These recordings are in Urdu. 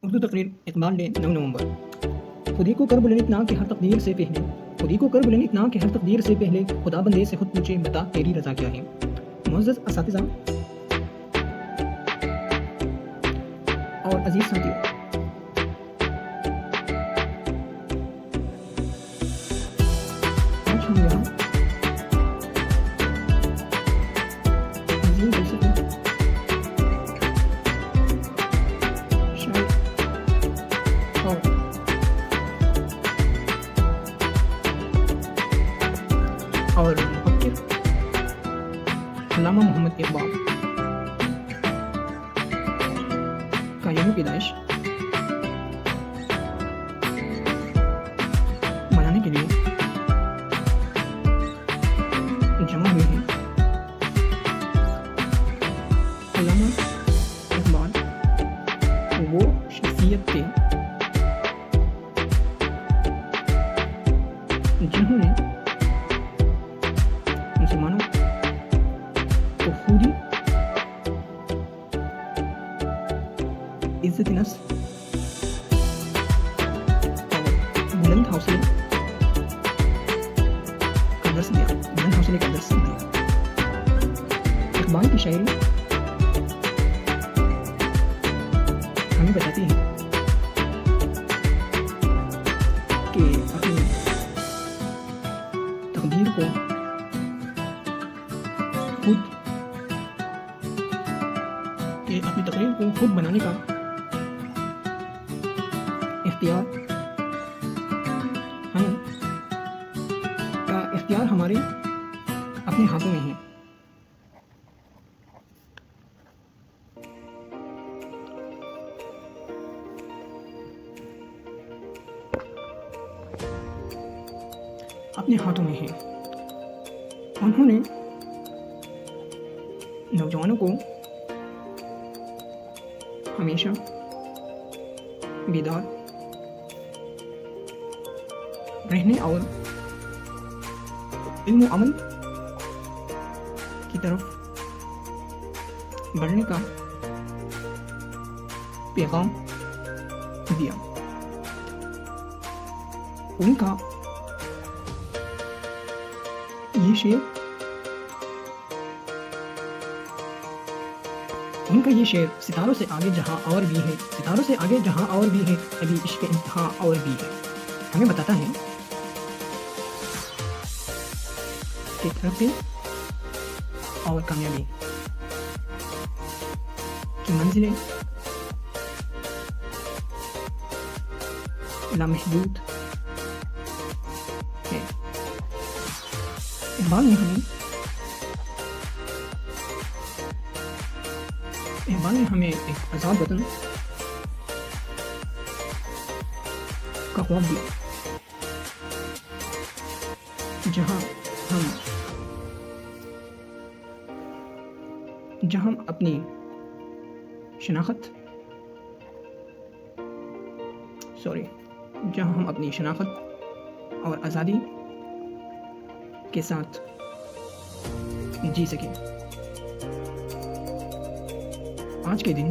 اردو تقریر اقبال ڈے 9 نومبر۔ خودی کو کر بلند اتنا کہ ہر تقدیر سے پہلے، خودی کو کر بلند اتنا کہ ہر تقدیر سے پہلے خدا بندے سے خود پوچھے بتا تیری رضا کیا ہے۔ معزز اساتذہ اور عزیز ساتھیوں، آج ہم یہاں عظیم فلسفی شاعر اور مفکر علامہ محمد اقبال کا یوم پیدائش منانے کے لیے جمع ہوئے ہیں۔ علامہ اقبال وہ شخصیت تھے جنہوں نے مسلمانوں کو خودی، عزت نفس اور بلند حوصلے کا درس دیا، اقبال کی شاعری ہمیں بتاتی ہے کہ اپنی تقدیر کو خود بنانے کا اختیار ہمارے اپنے ہاتھوں میں ہے۔ اپنے ہاتھوں میں ہے۔ انہوں نے نوجوانوں کو ہمیشہ بیدار رہنے اور علم و عمل کی طرف بڑھنے کا پیغام دیا۔ ان کا یہ شعر ستاروں سے آگے جہاں اور بھی ہے، ستاروں سے آگے جہاں اور بھی ہے، ابھی عشق انتہا اور بھی ہے، ہمیں بتاتا ہے کہ ترقی اور کامیابی کی منزلیں لامحدود ہے۔ اقبال نے ہمیں ایک آزاد وطن کا خواب دیا، جہاں ہم اپنی شناخت اور آزادی کے ساتھ جی سکیں۔ آج کے دن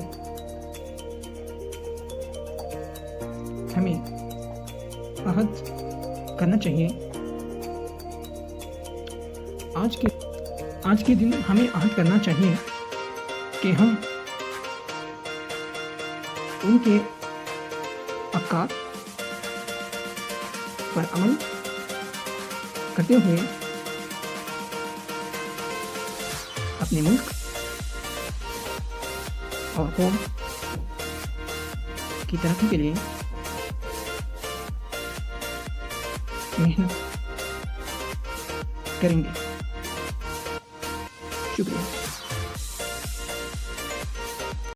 ہمیں عہد کرنا چاہیے، آج کے دن ہمیں عہد کرنا چاہیے کہ ہم ان کے افکار پر عمل کرتے ہوئے اپنے ملک اور قوم کی ترقی کے لیے محنت کریں گے۔ شکریہ۔